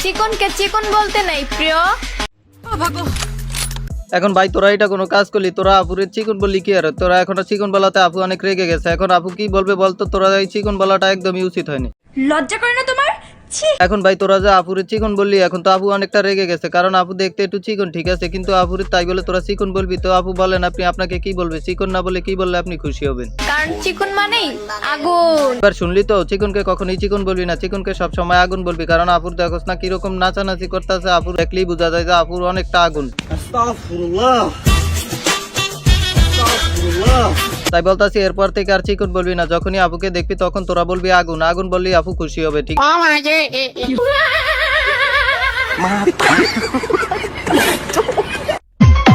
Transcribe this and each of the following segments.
চিকনকে চিকন বলতে নাই প্রিয়। এখন ভাই তোরা এটা কোনো কাজ করলি, তোরা আপুরে চিকন বললি কি আর, তোরা এখন চিকন বলাতে আপু অনেক রেগে গেছে। এখন আপু কি বলবে বলতো, তোরা এই চিকন বলাটা একদমই উচিত হয়নি। লজ্জা করে না তোমার? এখন ভাই তোরা যে আপুরে চিকন বললি, এখন তো আপু অনেকটা রেগে গেছে, কারণ আপু দেখতে একটু চিকন ঠিক আছে, কিন্তু আপুরে তাই বলে তোরা চিকন বলবি? তো আপু বলেন আপনি আপনাকে কি বলবে, চিকন না বলে কি বললে আপনি খুশি হবেন? কারণ চিকন মানেই আগুন। এবার শুনলি তো, চিকনকে কখনোই চিকন বলবি না, চিকনকে সবসময় আগুন বলবি। কারণ আপুর দেখোস না কিরকম নাচানাচি করতেছে, আপুর দেখলেই বোঝা যায় যে আপুর অনেকটা আগুন। তাই বলতাছি এরপর থেকে আর চিকন বলবি না, যখনই আপুকে দেখবি তখন তোরা বলবি আগুন। আগুন বললি আপু খুশি হবে, ঠিক?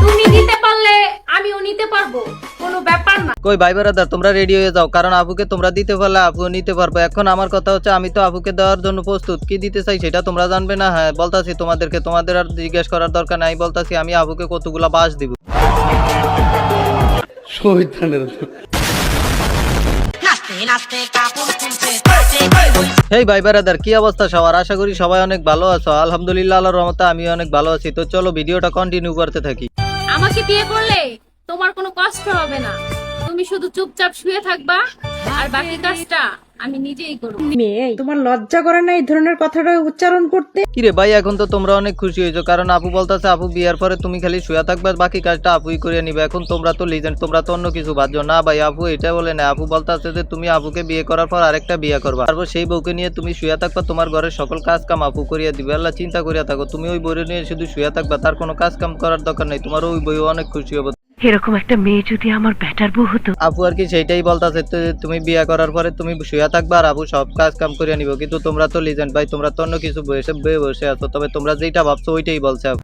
তুমি নিতে পারলে আমিও নিতে পারবো, কোনো ব্যাপার না। কই ভাই ব্রাদার, তোমরা রেডি হয়ে যাও, কারণ আপুকে তোমরা দিতে পারলে আপুও নিতে পারবো। এখন আমার কথা হচ্ছে, আমি তো আপুকে দেওয়ার জন্য প্রস্তুত, কি দিতে চাই সেটা তোমরা জানবে না। হ্যাঁ বলতাছি তোমাদেরকে, তোমাদের আর জিজ্ঞেস করার দরকার নাই। বলতাছি আমি আপুকে কতগুলা বাস দিব। হেই ভাই ব্রাদার, কি অবস্থা সবার? আশা করি সবাই অনেক ভালো আছো। আলহামদুলিল্লাহ, আল্লাহর রহমতে আমি অনেক ভালো আছি। তো চলো ভিডিওটা কন্টিনিউ করতে থাকি। আমাকে বিয়ে করলে তোমার কোনো কষ্ট হবে না, তুমি শুধু চুপচাপ শুয়ে থাকবা আর বাকি কাজটা আমি নিজেই করব। মেয়ে, তোমার লজ্জা করে না এই ধরনের কথাটা উচ্চারণ করতে? কিরে ভাই, এখন তো তোমরা অনেক খুশি হয়েছো, কারণ আপু বলতেছে আপু বিয়ার পরে তুমি খালি শুয়ে থাকবে, বাকি কাজটা আপুই করে নিবে। এখন তোমরা তো লিজেন্ড, তোমরা তো অন্য কিছু ভাবছো না ভাই। আপু এটা বলে না, আপু বলতেছে যে তুমি আপুকে বিয়ে করার পর আরেকটা বিয়ে করবা, তারপর সেই বউকে নিয়ে তুমি শুয়ে থাকবা, তোমার ঘরের সকল কাজ কাম আপু করিয়া দিবে। আল্লাহ চিন্তা করিয়া থাকো, তুমি ওই বউরে নিয়ে শুধু শুয়ে থাকবা, তার কোনো কাজ কাম করার দরকার নেই। তোমার ওই বউ অনেক খুশি হবে। এরকম একটা মেয়ে যদি আমার বেটার বউ হতো। আপু আর কি সেইটাই বলতাছে, তুমি বিয়ে করার পরে তুমি শুয়ে থাকবা আর আপু সব কাজ কাম করিয়া নিব। কিন্তু তোমরা তো লিজেন্ড ভাই, তোমরা তো অন্য কিছু বসে আছো। তবে তোমরা যেটা ভাবছো ওইটাই বলছে আপু।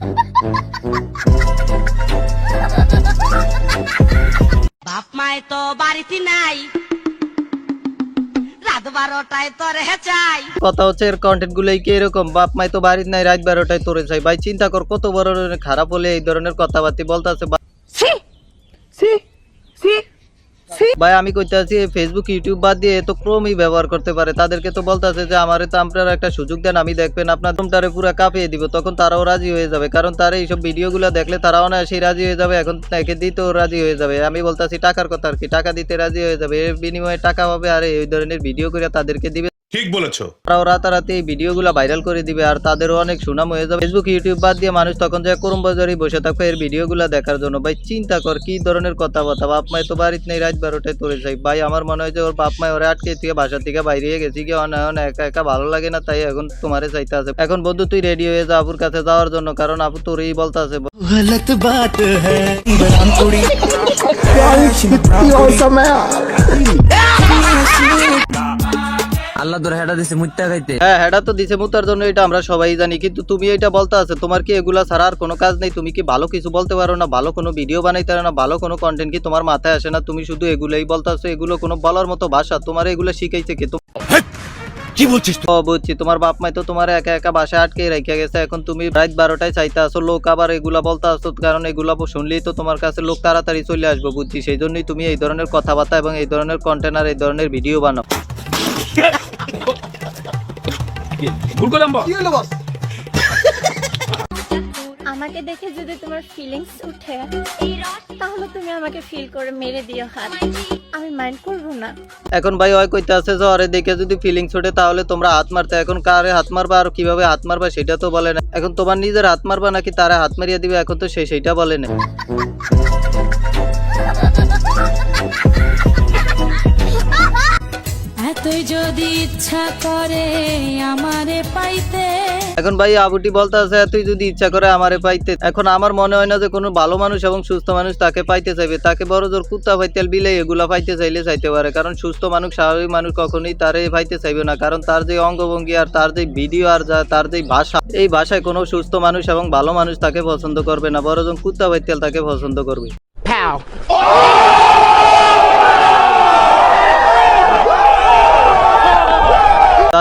বাপ মায় তো বাড়িতে নাই, রাত 12টায় তোরে চাই। কথা হচ্ছে এর কন্টেন্ট গুলোই কি এরকম, বাপ মাই তো বাড়িতে নাই, রাত 12টায় তোরে চাই। ভাই চিন্তা কর কত বড় খারাপ হলে এই ধরনের কথাবার্তা বলতেছে। ভাই আমি কইতে আছি ফেসবুক ইউটিউব বাদ দিয়ে তো ক্রোমই ব্যবহার করতে পারে। তাদেরকে তো বলতেছে যে আমারে তো আপনারা একটা সুযোগ দেন, আমি দেখবেন আপনার তোমটারে পুরো কাঁপিয়ে দিব, তখন তারাও রাজি হয়ে যাবে। কারণ তারা এইসব ভিডিওগুলো দেখলে তারাও না সেই রাজি হয়ে যাবে। এখন তাকে দিতেও রাজি হয়ে যাবে। আমি বলতেছি টাকার কথা আর কি, টাকা দিতে রাজি হয়ে যাবে, এর বিনিময়ে টাকা পাবে আর এই ধরনের ভিডিও করে তাদেরকে দিবে। ঠিক বলেছো। তারাও রাতারাতি এই ভিডিওগুলো ভাইরাল করে দিবে আর তাদেরও অনেক সুনাম হয়ে যাবে। ফেসবুক ইউটিউব বাদ দিয়ে মানুষ তখন যায় করম বাজারে বসে থাকবে এর ভিডিওগুলো দেখার জন্য। ভাই চিন্তা কর কি ধরনের কথাবার্তা। বাপ মায় তো বাড়িতে নেই, রাত 12টায় তোরে যাই। ভাই আমার মনে হয় যে ওর বাপ মায় ওরা আটকে থেকে বাসা থেকে বাইরে গেছি গিয়ে অনায়ন একা একা ভালো লাগে না, তাই এখন তোমারে চাইতে আছে। এখন বন্ধু তুই রেডি হয়ে যা আপুর কাছে যাওয়ার জন্য, কারণ আপু তোরই বলতে আছে। আল্লাহ তোর হেডা দিছে মুত্তা খাইতে। হ্যাঁ হেডা তো দিছে মুতার জন্য, এটা আমরা সবাই জানি। কিন্তু তুমি এটা বলতে আছে, তোমার কি এগুলা ছাড়া আর কোনো কাজ নেই? তুমি কি ভালো কিছু বলতে পারো না? ভালো কোনো ভিডিও বানাইতে পারো না? ভালো কোনো কন্টেন্ট কি তোমার মাথায় আসে না? তুমি শুধু এগুলাই বলতে আছো। এগুলো কোনো বলার মতো ভাষা? তোমার এগুলো শিখাইছে কে? কি বলছিস? বুঝছি, তোমার বাপ মাই তো তোমার একা একা বাসায় আটকে রেখে গেছে। এখন তুমি রাত 12টায় চাইতে আসো, লোক আবার এগুলা বলতে আসো, কারণ এগুলা শুনলেই তো তোমার কাছে লোক তাড়াতাড়ি চলে আসবে। বুঝছি, সেই জন্যই তুমি এই ধরনের কথাবার্তা এবং এই ধরনের কন্টেন্ট আর এই ধরনের ভিডিও বানাও। আমাকে দেখে যদি তোমার ফিলিংস উঠে তাহলে তুমি আমাকে ফিল করে মেরে দিও হাত, আমি মাইন্ড করব না। এখন ভাই ওই কইতে আছে যে আরে দেখে যদি ফিলিংস ওঠে তাহলে তোমরা হাত মারতে। এখন কারে হাত মারবা আর কিভাবে হাত মারবা সেটা তো বলে না। এখন তোমার নিজের হাত মারবা নাকি তারা হাত মারিয়ে দিবে, এখন তো সেইটা বলে না। এতই যদি ইচ্ছা করে আমারে পাইতে। এখন ভাই আবুটি বলতে আছে তুই যদি ইচ্ছা করে আমারে পাইতে। এখন আমার মনে হয় না যে কোনো ভালো মানুষ এবং সুস্থ মানুষ তাকে পাইতে চাইবে। তাকে বড় জোর কুত্তা পাইতেল বিলাই এগুলা পাইতে চাইলে চাইতে পারে, কারণ সুস্থ মানুষ স্বাভাবিক মানুষ কখনোই তারে পাইতে চাইবে না। কারণ তার যে অঙ্গভঙ্গি আর তার যে ভিডিও আর তার যে ভাষা, এই ভাষায় কোনো সুস্থ মানুষ এবং ভালো মানুষ তাকে পছন্দ করবে না, বড় জন কুত্তা পাইতেল তাকে পছন্দ করবে।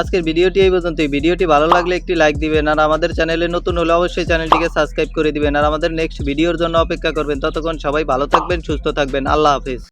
আজকের ভিডিওটি এই পর্যন্ত। ভিডিওটি ভালো লাগলে একটি লাইক দিবেন আর আমাদের চ্যানেলে নতুন হলে অবশ্যই চ্যানেলটিকে সাবস্ক্রাইব করে দিবেন আর আমাদের নেক্সট ভিডিওর জন্য অপেক্ষা করবেন। ততক্ষণ সবাই ভালো থাকবেন, সুস্থ থাকবেন। আল্লাহ হাফেজ।